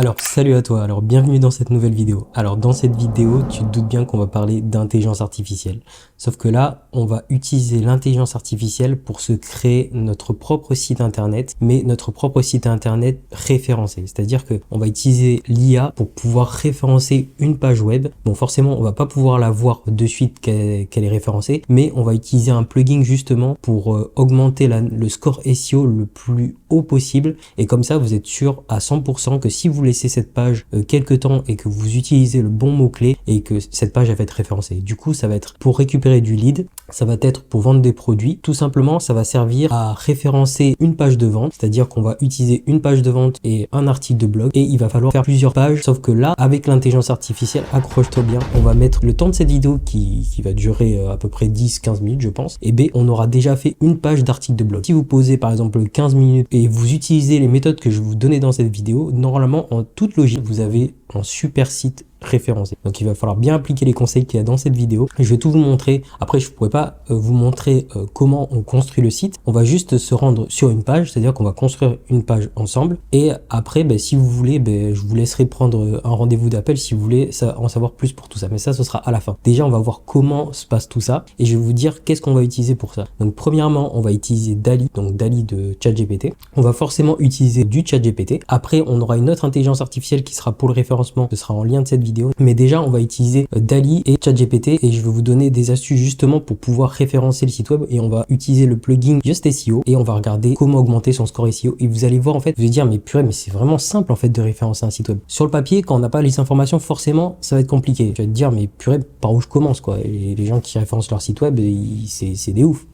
Alors salut à toi, alors bienvenue dans cette nouvelle vidéo. Alors dans cette vidéo, tu te doutes bien qu'on va parler d'intelligence artificielle. Sauf que là, on va utiliser l'intelligence artificielle pour se créer notre propre site internet, mais notre propre site internet référencé. C'est-à-dire qu'on va utiliser l'IA pour pouvoir référencer une page web. Bon, forcément, on va pas pouvoir la voir de suite qu'elle est référencée, mais on va utiliser un plugin justement pour augmenter le score SEO le plus haut possible. Et comme ça, vous êtes sûr à 100% que si vous laissez cette page quelques temps et que vous utilisez le bon mot-clé et que cette page va être référencée. Du coup, ça va être pour récupérer du lead, ça va être pour vendre des produits. Tout simplement, ça va servir à référencer une page de vente, c'est-à-dire qu'on va utiliser une page de vente et un article de blog et il va falloir faire plusieurs pages. Sauf que là, avec l'intelligence artificielle, accroche-toi bien, on va mettre le temps de cette vidéo qui va durer à peu près 10-15 minutes, je pense. Et B, on aura déjà fait une page d'article de blog. Si vous posez par exemple 15 minutes et vous utilisez les méthodes que je vais vous donner dans cette vidéo, normalement, en toute logique, vous avez un super site référencé. Donc il va falloir bien appliquer les conseils qu'il y a dans cette vidéo. Je vais tout vous montrer. Après, je ne pourrais pas vous montrer comment on construit le site. On va juste se rendre sur une page, c'est-à-dire qu'on va construire une page ensemble. Et après, si vous voulez, je vous laisserai prendre un rendez-vous d'appel si vous voulez en savoir plus pour tout ça. Mais ça, ce sera à la fin. Déjà, on va voir comment se passe tout ça et je vais vous dire qu'est-ce qu'on va utiliser pour ça. Donc premièrement, on va utiliser DALL-E, donc DALL-E de ChatGPT. On va forcément utiliser du ChatGPT. Après, on aura une autre intelligence artificielle qui sera pour le référencement. Ce sera en lien de cette vidéo. Mais déjà, on va utiliser DALL-E et ChatGPT et je vais vous donner des astuces justement pour pouvoir référencer le site web et on va utiliser le plugin Just SEO et on va regarder comment augmenter son score SEO et vous allez voir en fait, vous allez dire mais purée, mais c'est vraiment simple en fait de référencer un site web. Sur le papier, quand on n'a pas les informations, forcément, ça va être compliqué. Tu vas te dire mais purée, par où je commence quoi? Et les gens qui référencent leur site web, c'est des ouf.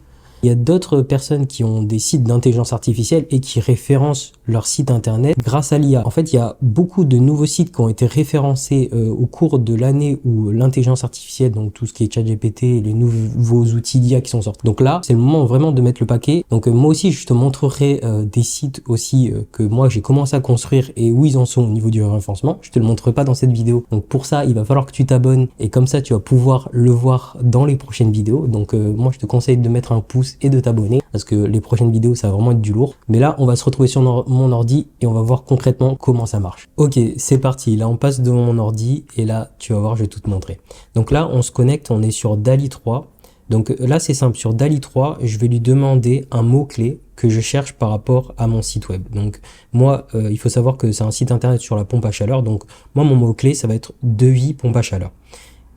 Il y a d'autres personnes qui ont des sites d'intelligence artificielle et qui référencent leur site internet grâce à l'IA. En fait, il y a beaucoup de nouveaux sites qui ont été référencés au cours de l'année où l'intelligence artificielle, donc tout ce qui est ChatGPT et les nouveaux outils d'IA qui sont sortis. Donc là, c'est le moment vraiment de mettre le paquet. Donc moi aussi, je te montrerai des sites aussi que moi j'ai commencé à construire et où ils en sont au niveau du référencement. Je te le montrerai pas dans cette vidéo. Donc pour ça, il va falloir que tu t'abonnes et comme ça, tu vas pouvoir le voir dans les prochaines vidéos. Donc moi, je te conseille de mettre un pouce et de t'abonner parce que les prochaines vidéos ça va vraiment être du lourd, mais là on va se retrouver sur mon ordi et on va voir concrètement comment ça marche. Ok, c'est parti, là on passe devant mon ordi et là tu vas voir, je vais tout te montrer. Donc là on se connecte, on est sur DALL-E 3. Donc là c'est simple, sur DALL-E 3 je vais lui demander un mot-clé que je cherche par rapport à mon site web. Donc moi il faut savoir que c'est un site internet sur la pompe à chaleur, donc moi mon mot-clé ça va être devis pompe à chaleur.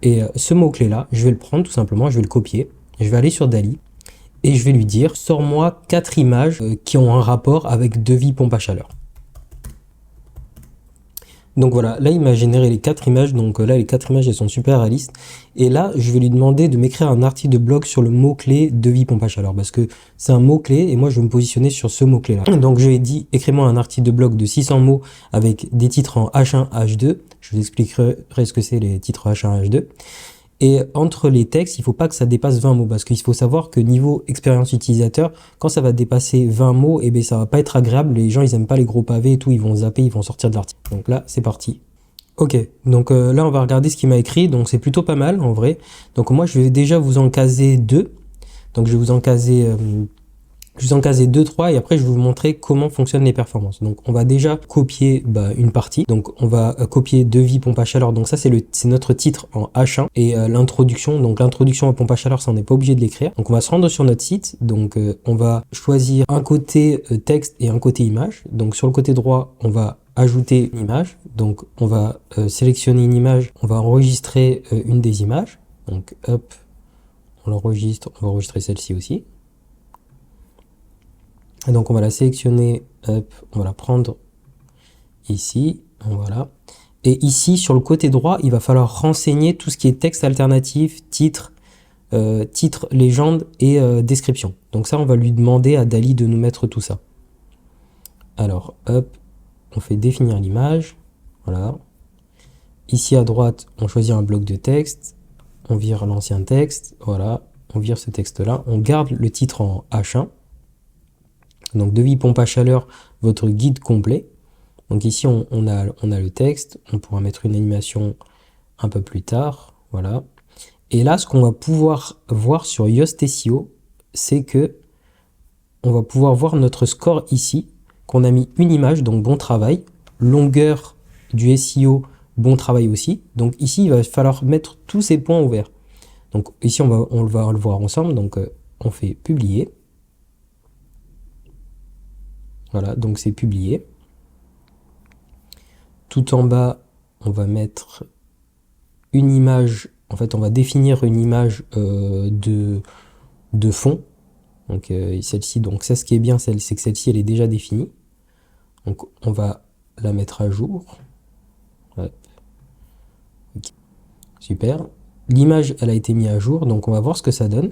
Et ce mot-clé là, je vais le prendre tout simplement, je vais le copier, je vais aller sur DALL-E et je vais lui dire, sors-moi 4 images qui ont un rapport avec devis pompe à chaleur. Donc voilà, là il m'a généré les 4 images, donc là les 4 images elles sont super réalistes. Et là je vais lui demander de m'écrire un article de blog sur le mot-clé devis pompe à chaleur, parce que c'est un mot-clé et moi je vais me positionner sur ce mot-clé là. Donc je lui ai dit, écris-moi un article de blog de 600 mots avec des titres en H1, H2. Je vous expliquerai ce que c'est les titres H1, H2. Et entre les textes, il faut pas que ça dépasse 20 mots parce qu'il faut savoir que niveau expérience utilisateur, quand ça va dépasser 20 mots, et ça va pas être agréable. Les gens, ils aiment pas les gros pavés et tout, ils vont zapper, ils vont sortir de l'article. Donc là, c'est parti. Ok, donc là, on va regarder ce qu'il m'a écrit. Donc c'est plutôt pas mal en vrai. Donc moi, je vais déjà vous en caser 2. Donc je vais vous en caser... Je vais en caser 2-3 et après je vais vous montrer comment fonctionnent les performances. Donc on va déjà copier une partie. Donc on va copier devis pompe à chaleur. Donc ça c'est notre titre en H1 et l'introduction. Donc l'introduction à pompe à chaleur, ça on n'est pas obligé de l'écrire. Donc on va se rendre sur notre site. Donc on va choisir un côté texte et un côté image. Donc sur le côté droit, on va ajouter une image. Donc on va sélectionner une image. On va enregistrer une des images. Donc hop, on l'enregistre. On va enregistrer celle-ci aussi. Et donc on va la sélectionner, hop, on va la prendre ici, voilà. Et ici sur le côté droit, il va falloir renseigner tout ce qui est texte alternatif, titre, légende et description. Donc ça, on va lui demander à DALL-E de nous mettre tout ça. Alors, hop, on fait définir l'image, voilà. Ici à droite, on choisit un bloc de texte, on vire l'ancien texte, voilà, on vire ce texte-là, on garde le titre en H1. Donc devis pompe à chaleur, votre guide complet. Donc ici on a le texte, on pourra mettre une animation un peu plus tard, voilà. Et là ce qu'on va pouvoir voir sur Yoast SEO, c'est que on va pouvoir voir notre score ici, qu'on a mis une image, donc bon travail, longueur du SEO, bon travail aussi. Donc ici, il va falloir mettre tous ces points au vert. Donc ici, on va le voir ensemble. Donc on fait publier. Voilà, donc c'est publié. Tout en bas, on va mettre une image. En fait, on va définir une image de fond. Donc celle-ci, donc ça, ce qui est bien, c'est que celle-ci, elle est déjà définie. Donc on va la mettre à jour. Ouais. Okay. Super. L'image, elle a été mise à jour, donc on va voir ce que ça donne.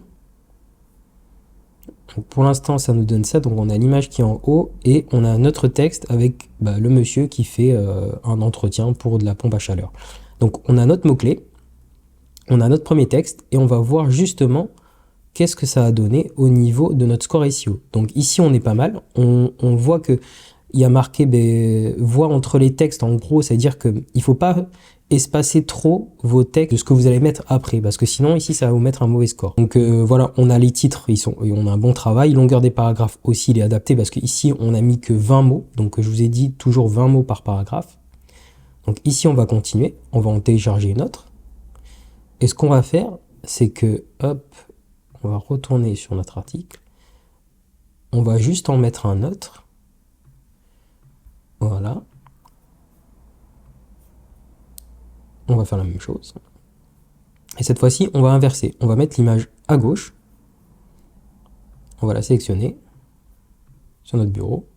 Donc pour l'instant, ça nous donne ça. Donc on a l'image qui est en haut et on a notre texte avec le monsieur qui fait un entretien pour de la pompe à chaleur. Donc on a notre mot-clé, on a notre premier texte et on va voir justement qu'est-ce que ça a donné au niveau de notre score SEO. Donc ici, on est pas mal. On voit que il y a marqué voix entre les textes. En gros, c'est-à-dire qu'il ne faut pas espacer trop vos textes de ce que vous allez mettre après, parce que sinon ici ça va vous mettre un mauvais score. Donc voilà, on a les titres, on a un bon travail. Longueur des paragraphes aussi, il est adapté parce que ici on a mis que 20 mots. Donc je vous ai dit toujours 20 mots par paragraphe. Donc ici on va continuer, on va en télécharger une autre. Et ce qu'on va faire, c'est que hop, on va retourner sur notre article. On va juste en mettre un autre. Voilà. On va faire la même chose. Et cette fois-ci, on va inverser. On va mettre l'image à gauche. On va la sélectionner sur notre bureau.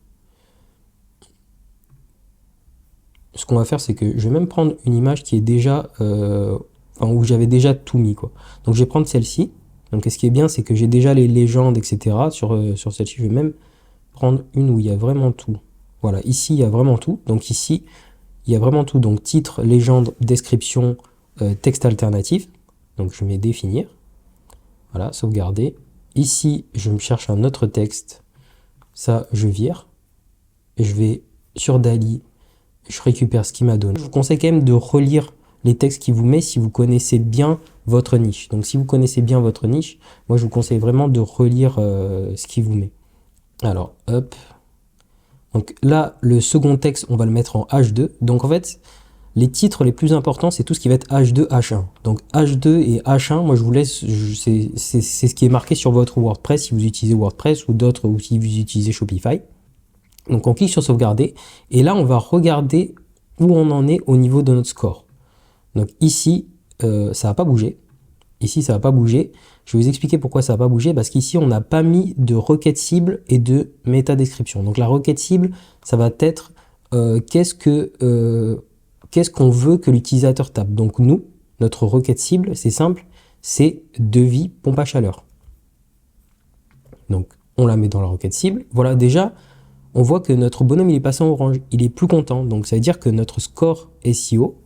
Ce qu'on va faire, c'est que je vais même prendre une image qui est déjà... où j'avais déjà tout mis, quoi. Donc je vais prendre celle-ci. Donc ce qui est bien, c'est que j'ai déjà les légendes, etc. Sur celle-ci, je vais même prendre une où il y a vraiment tout. Voilà, ici, il y a vraiment tout. Donc ici, il y a vraiment tout. Donc titre, légende, description, texte alternatif. Donc je mets définir. Voilà, sauvegarder. Ici, je me cherche un autre texte. Ça, je vire. Et je vais sur Dali. Je récupère ce qu'il m'a donné. Je vous conseille quand même de relire les textes qu'il vous met si vous connaissez bien votre niche. Donc si vous connaissez bien votre niche, moi je vous conseille vraiment de relire ce qu'il vous met. Alors, hop. Donc là, le second texte, on va le mettre en H2. Donc en fait, les titres les plus importants, c'est tout ce qui va être H2, H1. Donc H2 et H1, moi je vous laisse, c'est ce qui est marqué sur votre WordPress si vous utilisez WordPress ou d'autres, ou si vous utilisez Shopify. Donc on clique sur sauvegarder et là on va regarder où on en est au niveau de notre score. Donc ici, ça va pas bouger. Ici, ça va pas bouger. Je vais vous expliquer pourquoi ça va pas bouger, parce qu'ici, on n'a pas mis de requête cible et de métadescription. Donc la requête cible, ça va être qu'est-ce qu'on veut que l'utilisateur tape. Donc nous, notre requête cible, c'est simple, c'est devis pompe à chaleur. Donc on la met dans la requête cible. Voilà, déjà, on voit que notre bonhomme, il est passé en orange. Il est plus content. Donc ça veut dire que notre score SEO,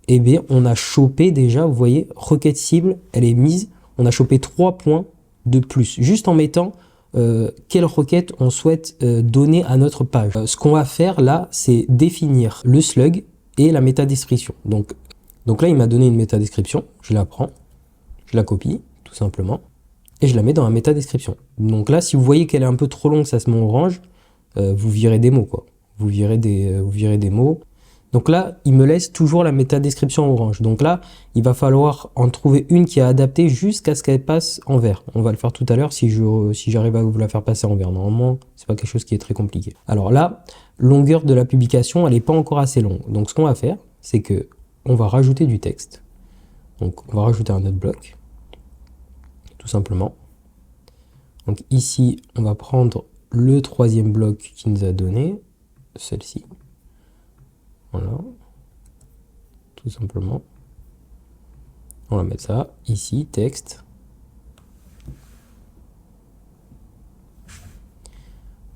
eh bien, on a chopé déjà, vous voyez, requête cible, elle est mise, on a chopé 3 points de plus, juste en mettant quelle requête on souhaite donner à notre page. Ce qu'on va faire là, c'est définir le slug et la métadescription. Donc là, il m'a donné une métadescription, je la prends, je la copie, tout simplement, et je la mets dans la métadescription. Donc là, si vous voyez qu'elle est un peu trop longue, ça se met en orange, vous virez des mots, quoi. Vous virez des mots. Donc là, il me laisse toujours la métadescription orange. Donc là, il va falloir en trouver une qui est adaptée jusqu'à ce qu'elle passe en vert. On va le faire tout à l'heure si j'arrive à vous la faire passer en vert. Normalement, c'est pas quelque chose qui est très compliqué. Alors là, longueur de la publication, elle n'est pas encore assez longue. Donc ce qu'on va faire, c'est que on va rajouter du texte. Donc on va rajouter un autre bloc, tout simplement. Donc ici, on va prendre le troisième bloc qu'il nous a donné, celle-ci. Voilà, tout simplement. On va mettre ça ici, texte.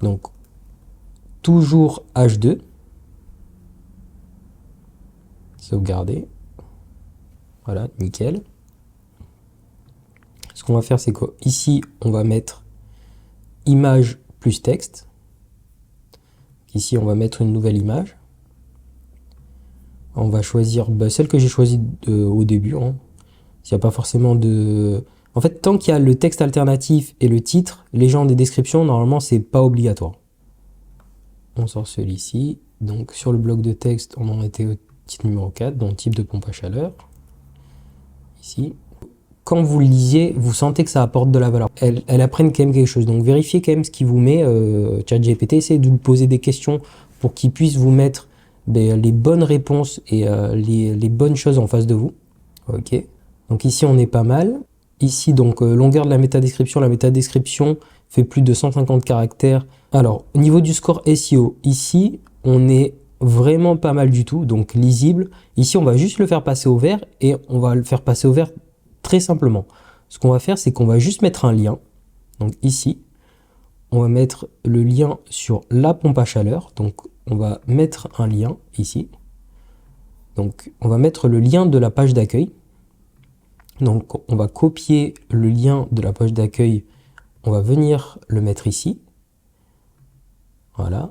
Donc, toujours H2. Sauvegarder. Voilà, nickel. Ce qu'on va faire, c'est qu'ici, on va mettre image plus texte. Ici, on va mettre une nouvelle image. On va choisir celle que j'ai choisie au début. Hein. S'il n'y a pas forcément de... En fait, tant qu'il y a le texte alternatif et le titre, légende et description, normalement, c'est pas obligatoire. On sort celui-ci. Donc sur le bloc de texte, on en était au titre numéro 4, donc type de pompe à chaleur. Ici. Quand vous le lisiez, vous sentez que ça apporte de la valeur. Elle apprenne quand même quelque chose. Donc vérifiez quand même ce qu'il vous met. ChatGPT, essayez de lui poser des questions pour qu'il puisse vous mettre les bonnes réponses et les bonnes choses en face de vous. Ok. Donc ici, on est pas mal. Ici, donc longueur de la métadescription. La métadescription fait plus de 150 caractères. Alors, au niveau du score SEO, ici, on est vraiment pas mal du tout. Donc lisible. Ici, on va juste le faire passer au vert et on va le faire passer au vert très simplement. Ce qu'on va faire, c'est qu'on va juste mettre un lien. Donc ici, on va mettre le lien sur la pompe à chaleur. Donc on va mettre un lien ici. Donc on va mettre le lien de la page d'accueil. Donc on va copier le lien de la page d'accueil. On va venir le mettre ici. Voilà.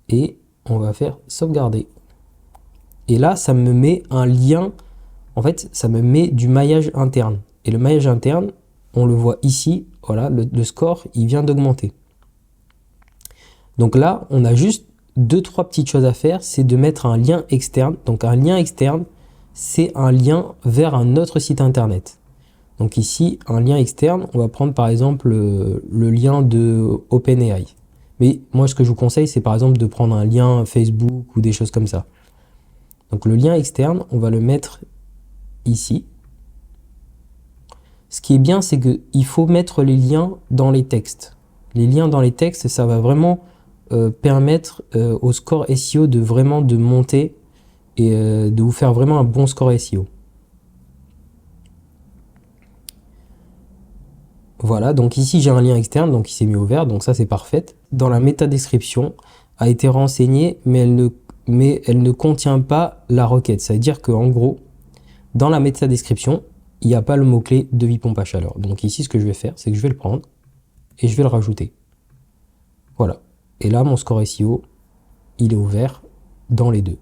Et on va faire sauvegarder. Et là, ça me met un lien. En fait, ça me met du maillage interne. Et le maillage interne, on le voit ici. Voilà, le score, il vient d'augmenter. Donc là, on a juste 2-3 petites choses à faire. C'est de mettre un lien externe. Donc un lien externe, c'est un lien vers un autre site internet. Donc ici, un lien externe, on va prendre par exemple le lien de OpenAI. Mais moi, ce que je vous conseille, c'est par exemple de prendre un lien Facebook ou des choses comme ça. Donc le lien externe, on va le mettre ici. Ce qui est bien, c'est qu'il faut mettre les liens dans les textes. Les liens dans les textes, ça va vraiment permettre au score SEO de vraiment de monter et de vous faire vraiment un bon score SEO. Voilà, donc ici j'ai un lien externe, donc il s'est mis au vert, donc ça c'est parfait. Dans la métadescription a été renseignée, mais elle ne contient pas la requête. Ça veut dire qu'en gros, dans la métadescription, il n'y a pas le mot-clé devis pompe à chaleur. Donc ici, ce que je vais faire, c'est que je vais le prendre et je vais le rajouter. Voilà. Et là, mon score SEO, il est au vert dans les deux.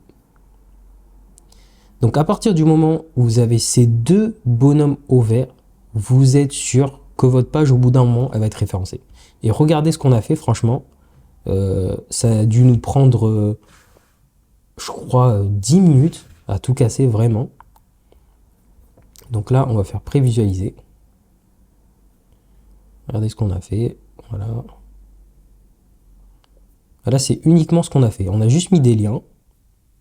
Donc à partir du moment où vous avez ces deux bonhommes au vert, vous êtes sûr que votre page, au bout d'un moment, elle va être référencée. Et regardez ce qu'on a fait, franchement. Ça a dû nous prendre, je crois, 10 minutes à tout casser, vraiment. Donc là, on va faire prévisualiser. Regardez ce qu'on a fait. Voilà. Là, c'est uniquement ce qu'on a fait. On a juste mis des liens.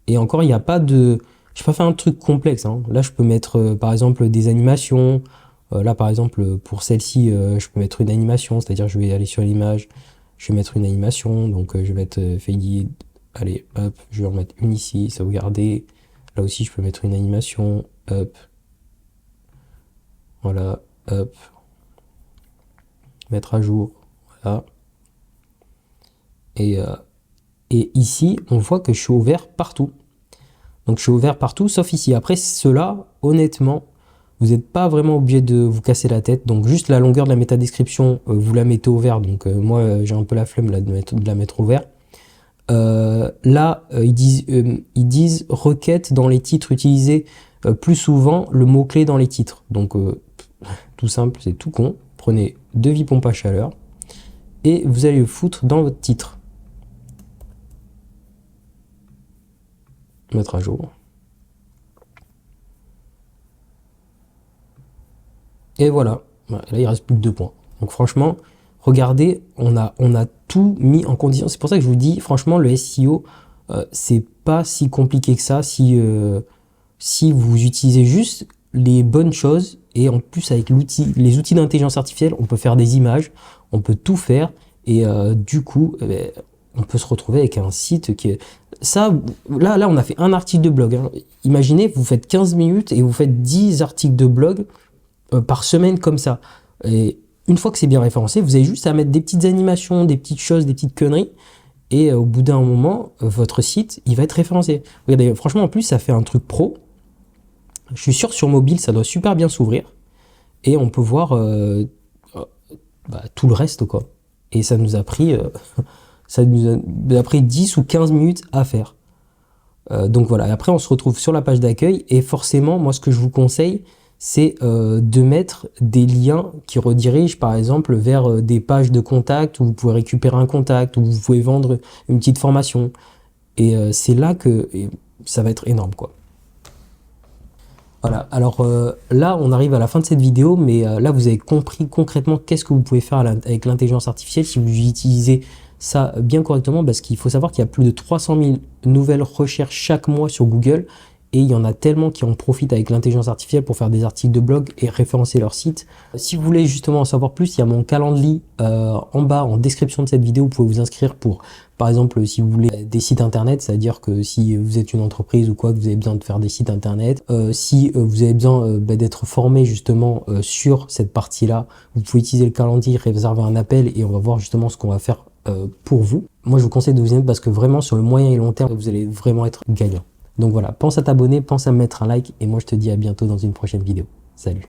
Et encore, il n'y a pas de... Je n'ai pas fait un truc complexe. Hein. Là, je peux mettre, par exemple, des animations. Là, par exemple, pour celle-ci, je peux mettre une animation. C'est-à-dire, je vais aller sur l'image. Je vais mettre une animation. Donc, je vais mettre fade. Allez, hop. Je vais en mettre une ici. Sauvegarder. Là aussi, je peux mettre une animation. Hop. Voilà. Hop. Mettre à jour. Voilà. Et ici, on voit que je suis ouvert partout. Donc je suis ouvert partout, sauf ici. Après, cela, honnêtement, vous n'êtes pas vraiment obligé de vous casser la tête. Donc juste la longueur de la métadescription, vous la mettez au vert. Donc moi, j'ai un peu la flemme là, de la mettre au vert. Là, ils disent requête dans les titres utilisés plus souvent, le mot-clé dans les titres. Donc tout simple, c'est tout con. Prenez devis pompe à chaleur et vous allez le foutre dans votre titre. Mettre à jour. Et voilà. Là, il reste plus que 2 points. Donc franchement, regardez, on a tout mis en condition. C'est pour ça que je vous dis, franchement, le SEO, c'est pas si compliqué que ça si vous utilisez juste les bonnes choses. Et en plus, avec les outils d'intelligence artificielle, on peut faire des images, on peut tout faire. Et du coup, on peut se retrouver avec un site qui est... Ça, là, on a fait un article de blog. Hein. Imaginez, vous faites 15 minutes et vous faites 10 articles de blog par semaine comme ça. Et une fois que c'est bien référencé, vous avez juste à mettre des petites animations, des petites choses, des petites conneries. Et au bout d'un moment, votre site, il va être référencé. Regardez, franchement, en plus, ça fait un truc pro. Je suis sûr sur mobile, ça doit super bien s'ouvrir. Et on peut voir tout le reste, quoi. Et ça nous a pris... ça nous a pris 10 ou 15 minutes à faire. Donc voilà, et après on se retrouve sur la page d'accueil et forcément, moi ce que je vous conseille, c'est de mettre des liens qui redirigent par exemple vers des pages de contact où vous pouvez récupérer un contact, où vous pouvez vendre une petite formation. Et c'est là que ça va être énorme, quoi. Voilà, alors là on arrive à la fin de cette vidéo, mais là vous avez compris concrètement qu'est-ce que vous pouvez faire avec l'intelligence artificielle si vous utilisez ça bien correctement, parce qu'il faut savoir qu'il y a plus de 300 000 nouvelles recherches chaque mois sur Google, et il y en a tellement qui en profitent avec l'intelligence artificielle pour faire des articles de blog et référencer leur site. Si vous voulez justement en savoir plus, il y a mon calendrier en bas en description de cette vidéo, vous pouvez vous inscrire pour, par exemple, si vous voulez des sites internet, c'est-à-dire que si vous êtes une entreprise ou quoi, que vous avez besoin de faire des sites internet, si vous avez besoin d'être formé justement sur cette partie-là, vous pouvez utiliser le calendrier, réserver un appel et on va voir justement ce qu'on va faire pour vous. Moi, je vous conseille de vous y mettre parce que vraiment, sur le moyen et long terme, vous allez vraiment être gagnant. Donc voilà, pense à t'abonner, pense à me mettre un like et moi, je te dis à bientôt dans une prochaine vidéo. Salut!